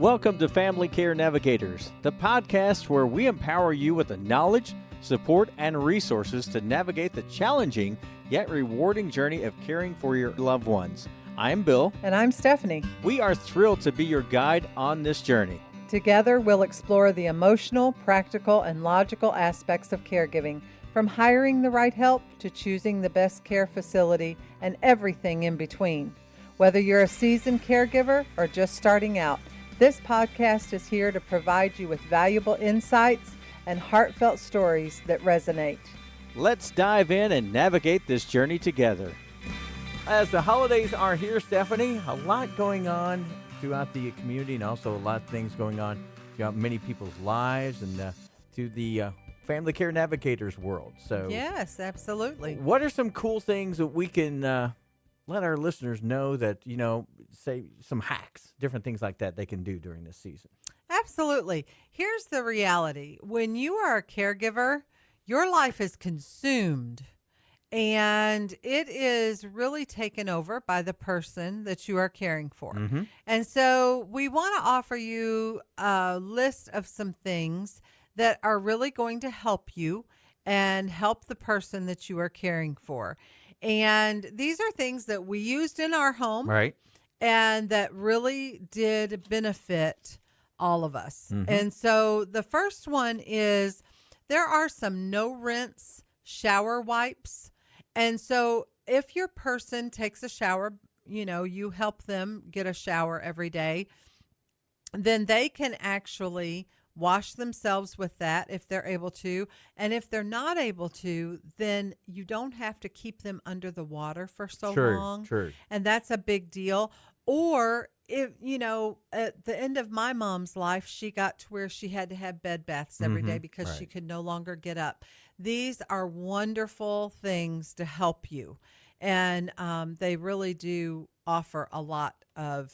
Welcome to Family Care Navigators, the podcast where we empower you with the knowledge, support, and resources to navigate the challenging yet rewarding journey of caring for your loved ones. I'm Bill. And I'm Stephanie. We are thrilled to be your guide on this journey. Together, we'll explore the emotional, practical, and logical aspects of caregiving, from hiring the right help to choosing the best care facility and everything in between. Whether you're a seasoned caregiver or just starting out, this podcast is here to provide you with valuable insights and heartfelt stories that resonate. Let's dive in and navigate this journey together. As the holidays are here, Stephanie, a lot going on throughout the community and also a lot of things going on throughout many people's lives and to the Family Care Navigators world. So, yes, absolutely. What are some cool things that we can let our listeners know that, say some hacks, different things like that they can do during this season? Absolutely. Here's the reality. When you are a caregiver, your life is consumed and it is really taken over by the person that you are caring for. Mm-hmm. And so we want to offer you a list of some things that are really going to help you and help the person that you are caring for. And these are things that we used in our home, right, and that really did benefit all of us. Mm-hmm. And so the first one is there are some no-rinse shower wipes. And so if your person takes a shower, you help them get a shower every day, then they can actually wash themselves with that if they're able to. And if they're not able to, then you don't have to keep them under the water for so long. Sure. And that's a big deal. Or if, at the end of my mom's life, she got to where she had to have bed baths every day because she could no longer get up. These are wonderful things to help you. And they really do offer a lot of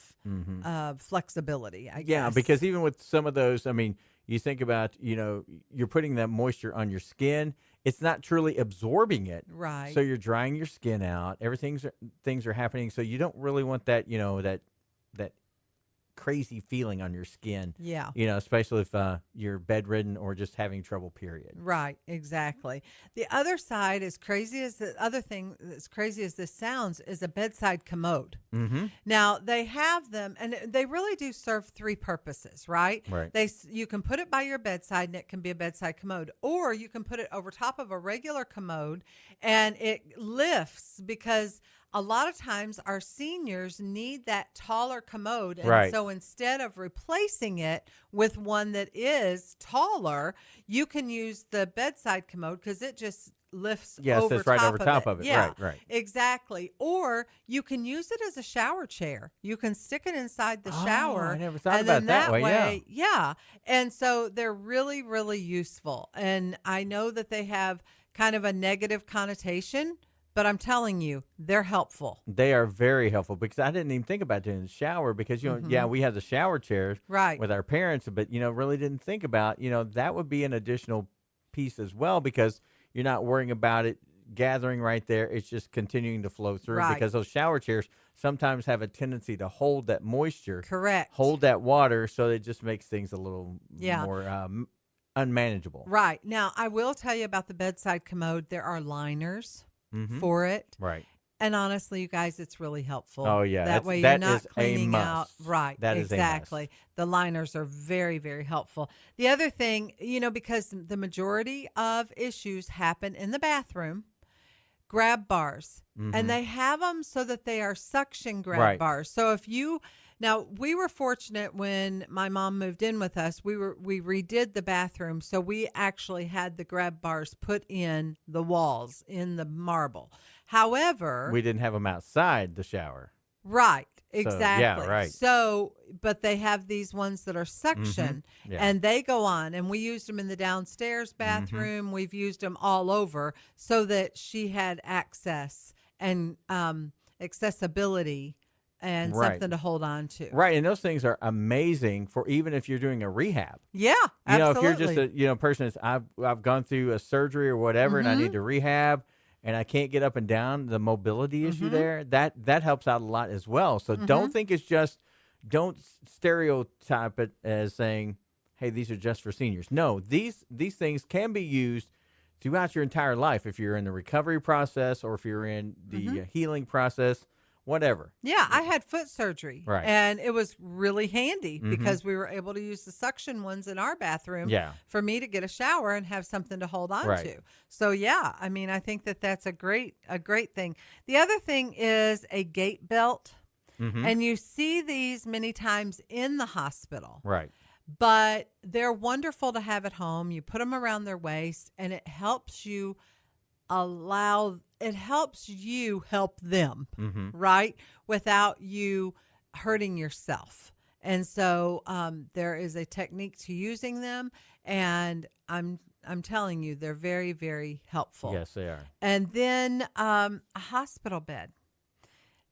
flexibility, I guess. Yeah, because even with some of those, you think about, you're putting that moisture on your skin. It's not truly absorbing it. Right. So you're drying your skin out. Things are happening. So you don't really want that, that crazy feeling on your skin. Yeah. Especially if you're bedridden or just having trouble, period. Right, exactly. The other side, as crazy as this sounds, is a bedside commode. Mm-hmm. Now, they have them, and they really do serve three purposes, right? Right. You can put it by your bedside, and it can be a bedside commode, or you can put it over top of a regular commode, and it lifts because a lot of times our seniors need that taller commode. And so instead of replacing it with one that is taller, you can use the bedside commode because it just lifts over top of it. Yeah, right. Exactly. Or you can use it as a shower chair. You can stick it inside the shower. I never thought about that way. Yeah. And so they're really, really useful. And I know that they have kind of a negative connotation, but I'm telling you, they're helpful. They are very helpful because I didn't even think about doing the shower because, we have the shower chairs with our parents, but, really didn't think about, that would be an additional piece as well because you're not worrying about it gathering right there. It's just continuing to flow through because those shower chairs sometimes have a tendency to hold that moisture. Correct. Hold that water. So it just makes things a little more unmanageable. Right. Now, I will tell you about the bedside commode. There are liners. Mm-hmm. For it. Right. And honestly, you guys, it's really helpful. Oh, yeah. That way you're not cleaning out. Right. That exactly. Is a must. The liners are very, very helpful. The other thing, because the majority of issues happen in the bathroom, grab bars. Mm-hmm. And they have them so that they are suction grab bars. So Now, we were fortunate when my mom moved in with us. We redid the bathroom, so we actually had the grab bars put in the walls, in the marble. However, we didn't have them outside the shower. Right, exactly. So, right. So, but they have these ones that are suction, and they go on, and we used them in the downstairs bathroom. Mm-hmm. We've used them all over so that she had access and accessibility and something to hold on to. Right, and those things are amazing for even if you're doing a rehab. Yeah, absolutely. If you're just a person that's I've gone through a surgery or whatever, and I need to rehab, and I can't get up and down, the mobility issue there, that helps out a lot as well. So don't think it's just don't stereotype it as saying, hey, these are just for seniors. No, these things can be used throughout your entire life if you're in the recovery process or if you're in the healing process, whatever. Yeah, I had foot surgery. Right. And it was really handy because we were able to use the suction ones in our bathroom for me to get a shower and have something to hold on to. So, yeah, I mean, I think that that's a great thing. The other thing is a gait belt. And you see these many times in the hospital. Right. But they're wonderful to have at home. You put them around their waist, and it helps you help them, right? Without you hurting yourself. And so there is a technique to using them, and I'm telling you, they're very, very helpful. Yes, they are. And then a hospital bed.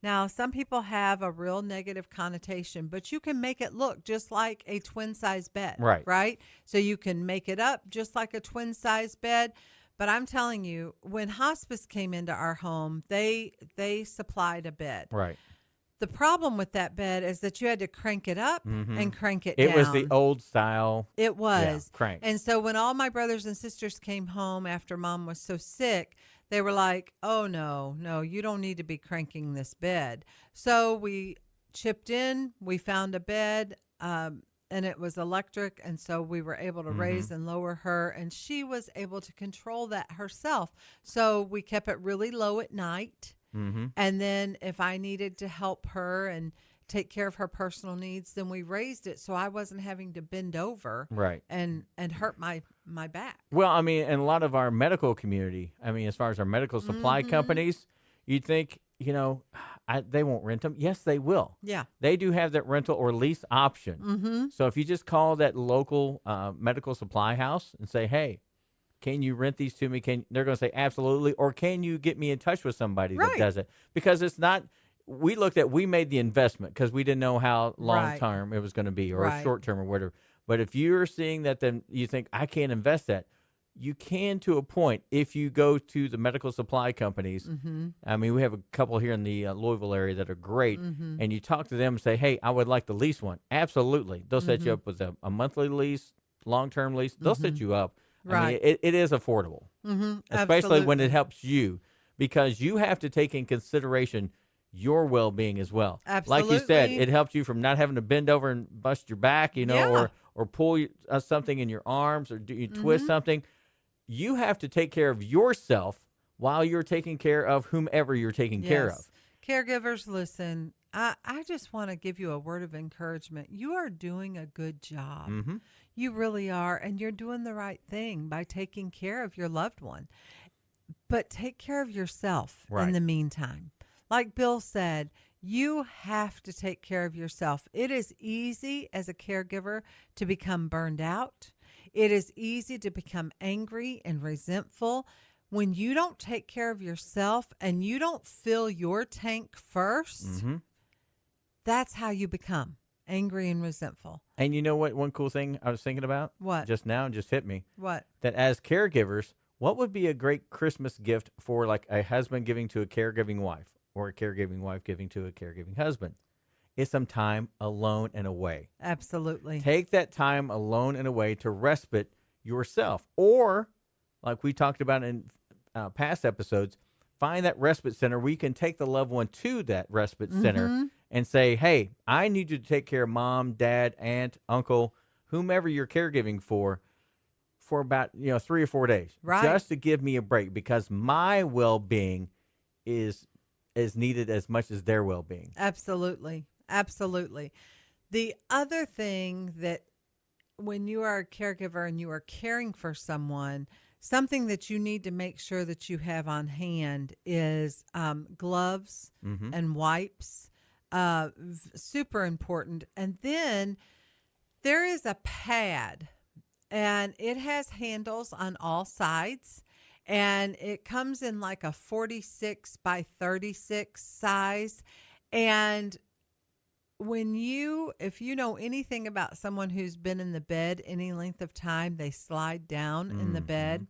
Now, some people have a real negative connotation, but you can make it look just like a twin-size bed, right? So you can make it up just like a twin-size bed. But I'm telling you, when hospice came into our home, they supplied a bed. Right. The problem with that bed is that you had to crank it up and crank it down. It was the old style. It was. Yeah, crank. And so when all my brothers and sisters came home after Mom was so sick, they were like, oh, no, you don't need to be cranking this bed. So we chipped in. We found a bed, and it was electric. And so we were able to raise and lower her, and she was able to control that herself. So we kept it really low at night. And then if I needed to help her and take care of her personal needs, then we raised it so I wasn't having to bend over and hurt my back. Well, I mean, in a lot of our medical community, I mean, as far as our medical supply companies, you'd think, they won't rent them. Yes, they will. Yeah. They do have that rental or lease option. So if you just call that local medical supply house and say, hey, can you rent these to me? They're going to say absolutely. Or can you get me in touch with somebody that does it? Because it's not, we made the investment because we didn't know how long term it was going to be or short term or whatever. But if you're seeing that, then you think, I can't invest that. You can to a point if you go to the medical supply companies. I mean, we have a couple here in the Louisville area that are great. And you talk to them and say, hey, I would like the lease one. Absolutely. They'll set you up with a monthly lease, long-term lease. They'll set you up. I mean, it is affordable, especially when it helps you, because you have to take in consideration your well-being as well. Absolutely. Like you said, it helps you from not having to bend over and bust your back, or pull something in your arms or you twist something. You have to take care of yourself while you're taking care of whomever you're taking care of. Caregivers, listen, I just want to give you a word of encouragement. You are doing a good job. You really are, and you're doing the right thing by taking care of your loved one. But take care of yourself in the meantime. Like Bill said, you have to take care of yourself. It is easy as a caregiver to become burned out. It is easy to become angry and resentful. When you don't take care of yourself and you don't fill your tank first, that's how you become angry and resentful. And you know what? One cool thing I was thinking about? What? Just now, just hit me. What? That as caregivers, what would be a great Christmas gift for like a husband giving to a caregiving wife or a caregiving wife giving to a caregiving husband? It's some time alone and away. Absolutely. Take that time alone and away to respite yourself. Or, like we talked about in past episodes, find that respite center where you can take the loved one to that respite center and say, hey, I need you to take care of mom, dad, aunt, uncle, whomever you're caregiving for about 3 or 4 days. Just to give me a break, because my well-being is needed as much as their well-being. Absolutely. Absolutely. The other thing that when you are a caregiver and you are caring for someone, something that you need to make sure that you have on hand is gloves and wipes. Super important. And then there is a pad, and it has handles on all sides, and it comes in like a 46 by 36 size. And if you know anything about someone who's been in the bed any length of time, they slide down in the bed.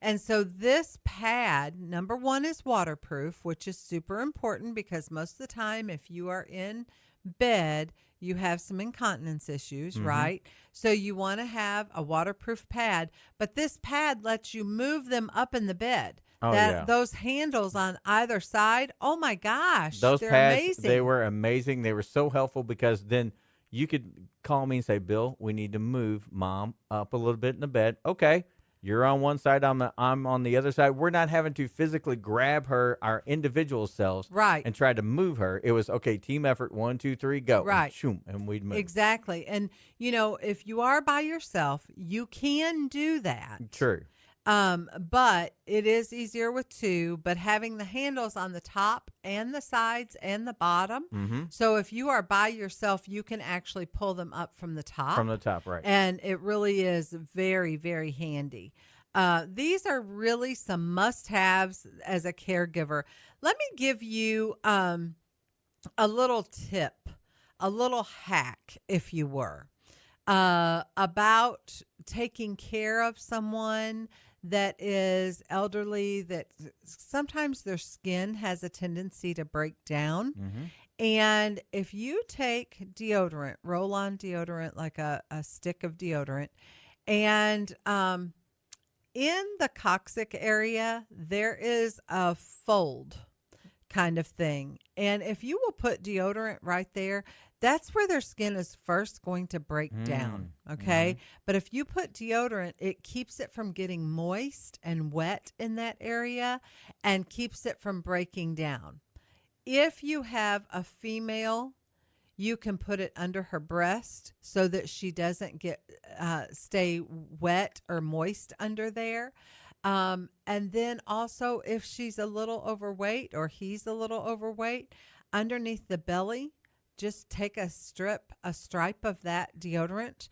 And so this pad, number one, is waterproof, which is super important because most of the time if you are in bed, you have some incontinence issues, right? So you want to have a waterproof pad, but this pad lets you move them up in the bed. Oh, yeah. Those handles on either side, oh my gosh, Those they're pads, amazing. they were amazing. They were so helpful because then you could call me and say, Bill, we need to move Mom up a little bit in the bed. Okay. You're on one side, I'm on the other side. We're not having to physically grab her, our individual selves, right, and try to move her. It was, okay, team effort, 1, 2, 3, go. Right. And we'd move. Exactly. And, if you are by yourself, you can do that. True. But it is easier with two, but having the handles on the top and the sides and the bottom. So if you are by yourself, you can actually pull them up from the top. From the top, right. And it really is very, very handy. These are really some must-haves as a caregiver. Let me give you a little tip, a little hack, if you were, about taking care of someone that is elderly, that sometimes their skin has a tendency to break down. And if you take deodorant, roll-on deodorant, like a stick of deodorant, and in the coccyx area, there is a fold kind of thing. And if you will put deodorant right there, that's where their skin is first going to break down, okay? But if you put deodorant, it keeps it from getting moist and wet in that area and keeps it from breaking down. If you have a female, you can put it under her breast so that she doesn't stay wet or moist under there. And then also if she's a little overweight or he's a little overweight, underneath the belly, just take a stripe of that deodorant.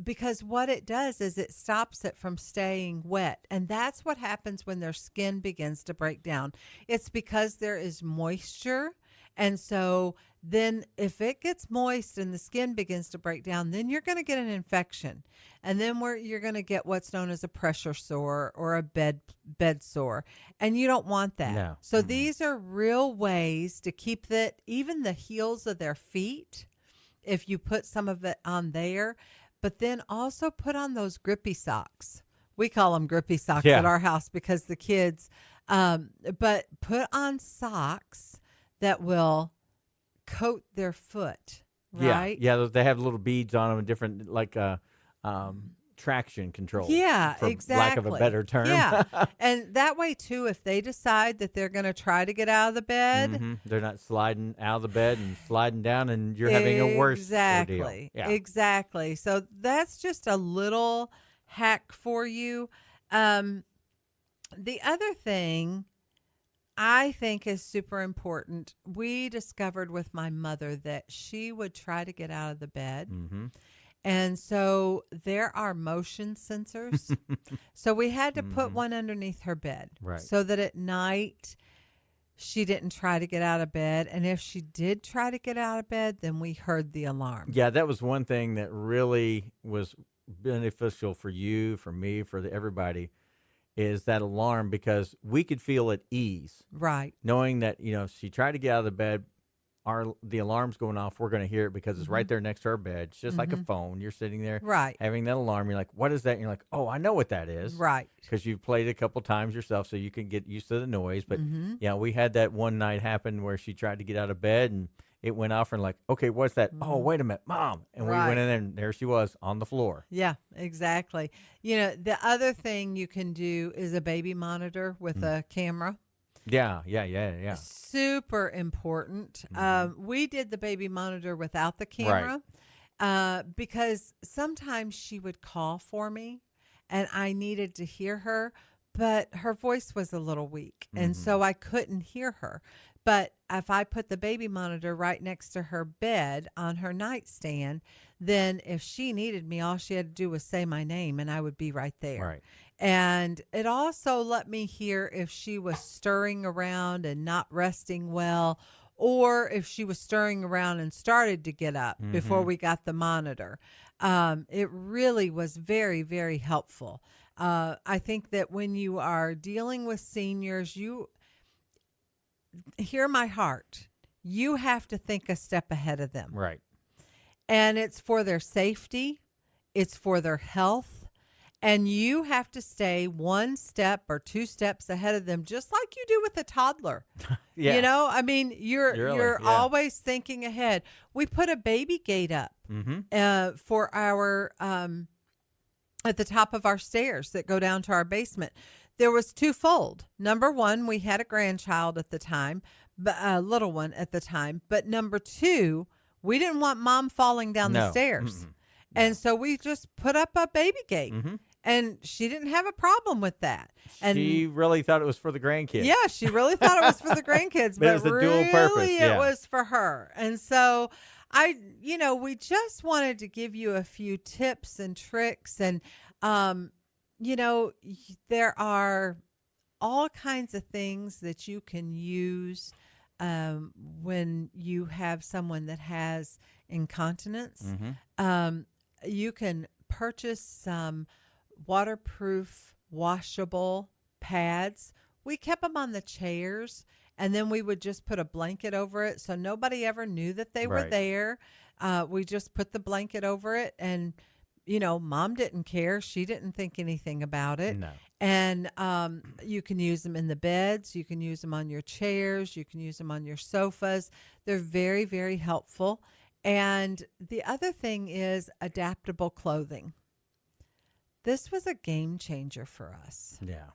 Because what it does is it stops it from staying wet. And that's what happens when their skin begins to break down. It's because there is moisture. And so then if it gets moist and the skin begins to break down, then you're going to get an infection. And then you're going to get what's known as a pressure sore or a bed sore. And you don't want that. No. So these are real ways to keep even the heels of their feet, if you put some of it on there, but then also put on those grippy socks. We call them grippy socks at our house because the kids, but put on socks that will coat their foot, right? Yeah, they have little beads on them, different, like traction control. Yeah, for exactly. lack of a better term. Yeah, and that way, too, if they decide that they're going to try to get out of the bed. They're not sliding out of the bed and sliding down and you're having a worse ordeal. Yeah. Exactly. So that's just a little hack for you. The other thing I think is super important. We discovered with my mother that she would try to get out of the bed. And so there are motion sensors. So we had to put one underneath her bed. Right. So that at night she didn't try to get out of bed. And if she did try to get out of bed, then we heard the alarm. Yeah, that was one thing that really was beneficial for you, for me, for everybody, is that alarm, because we could feel at ease. Right. Knowing that, if she tried to get out of the bed, the alarm's going off, we're going to hear it because it's right there next to our bed. It's just like a phone. You're sitting there having that alarm. You're like, what is that? And you're like, oh, I know what that is. Right. Because you've played it a couple times yourself, so you can get used to the noise. But, we had that one night happen where she tried to get out of bed, and it went off, and like, okay, what's that? Oh, wait a minute, Mom. And we went in there, and there she was on the floor. Yeah, exactly. The other thing you can do is a baby monitor with a camera. Yeah. Super important. We did the baby monitor without the camera because sometimes she would call for me and I needed to hear her, but her voice was a little weak. And so I couldn't hear her. But if I put the baby monitor right next to her bed on her nightstand, then if she needed me, all she had to do was say my name and I would be right there. Right. And it also let me hear if she was stirring around and not resting well, or if she was stirring around and started to get up before we got the monitor. It really was very, very helpful. I think that when you are dealing with seniors, you hear my heart. you have to think a step ahead of them. Right. And it's for their safety, it's for their health, and you have to stay one step or two steps ahead of them, just like you do with a toddler. Yeah. You know, I mean, you're yeah. always thinking ahead. We put a baby gate up for our at the top of our stairs that go down to our basement. There was twofold. Number one, we had a grandchild at the time, but a little one at the time. But number two, we didn't want mom falling down the stairs. Mm-mm. And so we just put up a baby gate. And she didn't have a problem with that. And she really thought it was for the grandkids. Yeah, she really thought it was for the grandkids, but it was a dual purpose. It was for her. And so we just wanted to give you a few tips and tricks. And, there are all kinds of things that you can use when you have someone that has incontinence. You can purchase some waterproof, washable pads. We kept them on the chairs, and then we would just put a blanket over it so nobody ever knew that they were there. We just put the blanket over it, and, mom didn't care. She didn't think anything about it. No. And you can use them in the beds. You can use them on your chairs. You can use them on your sofas. They're very, very helpful. And the other thing is adaptable clothing. This was a game changer for us. Yeah.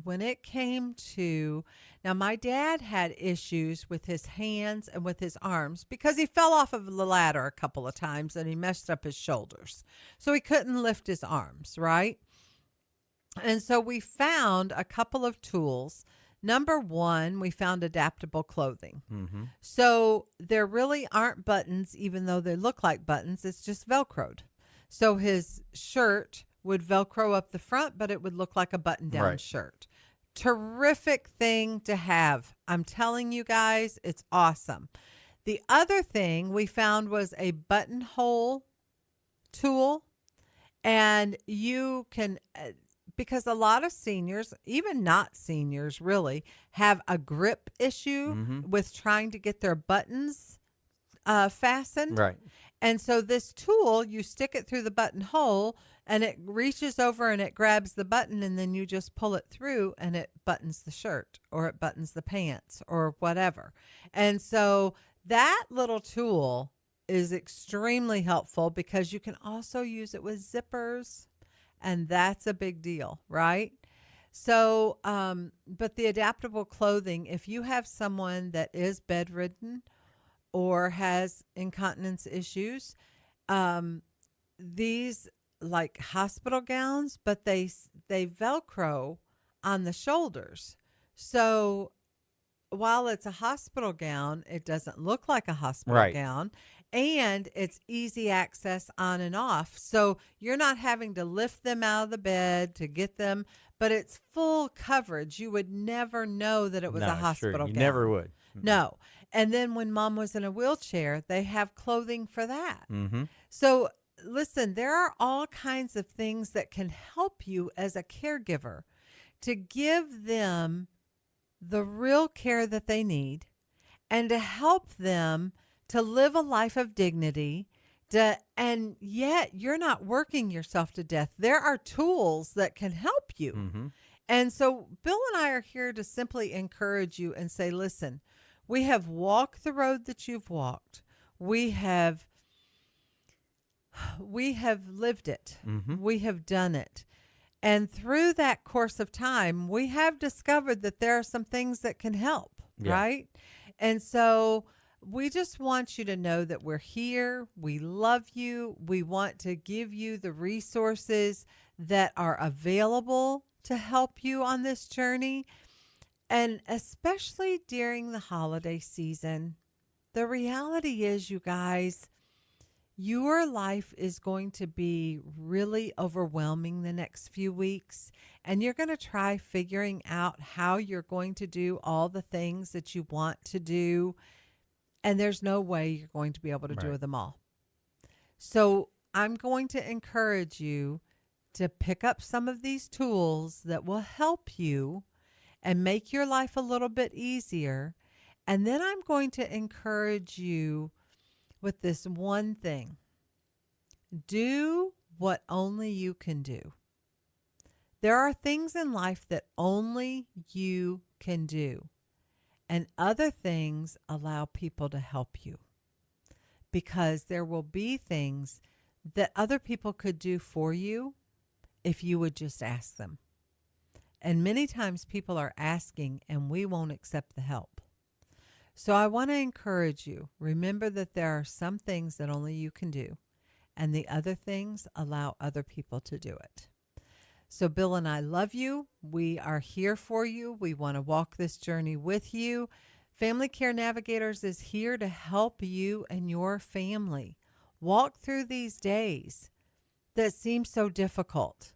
When it came to, now my dad had issues with his hands and with his arms because he fell off of the ladder a couple of times and he messed up his shoulders. So he couldn't lift his arms, right? And so we found a couple of tools. Number one, we found adaptable clothing. So there really aren't buttons, even though they look like buttons. It's just Velcroed. So his shirt would Velcro up the front, but it would look like a button-down shirt. Terrific thing to have. I'm telling you guys, it's awesome. The other thing we found was a buttonhole tool, and you can... because a lot of seniors, even not seniors really, have a grip issue with trying to get their buttons fastened. Right. And so this tool, you stick it through the buttonhole and it reaches over and it grabs the button and then you just pull it through and it buttons the shirt or it buttons the pants or whatever. And so that little tool is extremely helpful because you can also use it with zippers. And that's a big deal, right? So, but the adaptable clothing, if you have someone that is bedridden or has incontinence issues, these like hospital gowns, but they Velcro on the shoulders. So while it's a hospital gown, it doesn't look like a hospital gown. And it's easy access on and off. So you're not having to lift them out of the bed to get them, but it's full coverage. You would never know that it was a hospital gown. You never would. No. And then when mom was in a wheelchair, they have clothing for that. Mm-hmm. So listen, there are all kinds of things that can help you as a caregiver to give them the real care that they need and to help them to live a life of dignity, and yet you're not working yourself to death. There are tools that can help you. Mm-hmm. And so Bill and I are here to simply encourage you and say, listen, we have walked the road that you've walked. We have lived it. Mm-hmm. We have done it. And through that course of time, we have discovered that there are some things that can help, right? And so we just want you to know that we're here. We love you. We want to give you the resources that are available to help you on this journey. And especially during the holiday season, the reality is, you guys, your life is going to be really overwhelming the next few weeks. And you're going to try figuring out how you're going to do all the things that you want to do. And there's no way you're going to be able to do them all. So I'm going to encourage you to pick up some of these tools that will help you and make your life a little bit easier. And then I'm going to encourage you with this one thing. Do what only you can do. There are things in life that only you can do, and other things allow people to help you, because there will be things that other people could do for you if you would just ask them. And many times people are asking and we won't accept the help. So I want to encourage you. Remember that there are some things that only you can do, and the other things allow other people to do it. So Bill and I love you. We are here for you. We want to walk this journey with you. Family Care Navigators is here to help you and your family walk through these days that seem so difficult.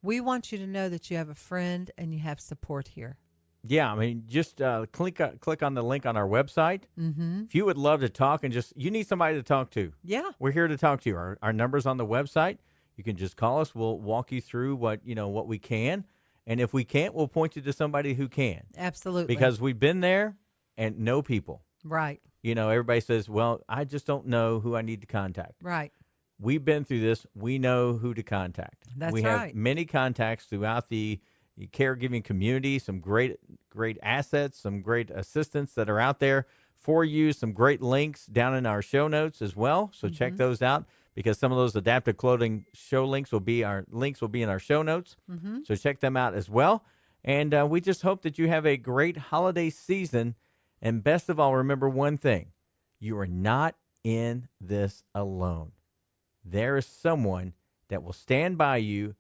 We want you to know that you have a friend and you have support here. Yeah, I mean, just click on the link on our website. Mm-hmm. If you would love to talk and you need somebody to talk to. Yeah. We're here to talk to you. Our number's on the website. You can just call us. We'll walk you through what we can. And if we can't, we'll point you to somebody who can. Absolutely. Because we've been there and know people. Right. Everybody says, well, I just don't know who I need to contact. Right. We've been through this. We know who to contact. That's we right. have many contacts throughout the caregiving community, some great assets, some great assistants that are out there for you, some great links down in our show notes as well. So check those out, because some of those adaptive clothing show links will be in our show notes. Mm-hmm. So check them out as well. And we just hope that you have a great holiday season. And best of all, remember one thing: you are not in this alone. There is someone that will stand by you,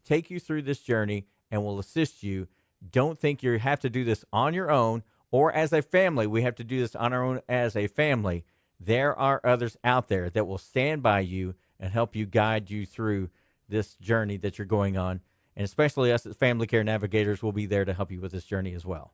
take you through this journey, and will assist you. Don't think you have to do this on your own or as a family. We have to do this on our own as a family. There are others out there that will stand by you and help you, guide you through this journey that you're going on. And especially us as Family Care Navigators will be there to help you with this journey as well.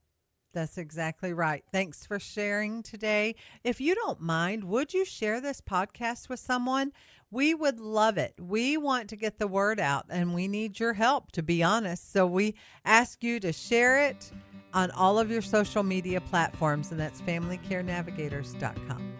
That's exactly right. Thanks for sharing today. If you don't mind, would you share this podcast with someone? We would love it. We want to get the word out, and we need your help, to be honest. So we ask you to share it on all of your social media platforms, and that's familycarenavigators.com.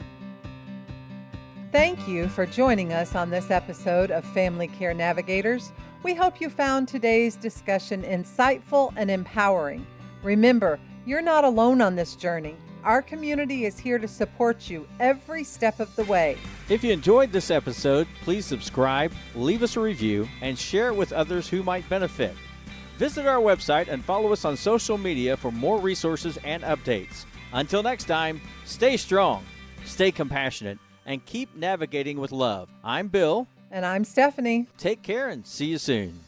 Thank you for joining us on this episode of Family Care Navigators. We hope you found today's discussion insightful and empowering. Remember, you're not alone on this journey. Our community is here to support you every step of the way. If you enjoyed this episode, please subscribe, leave us a review, and share it with others who might benefit. Visit our website and follow us on social media for more resources and updates. Until next time, stay strong, stay compassionate, and keep navigating with love. I'm Bill. And I'm Stephanie. Take care and see you soon.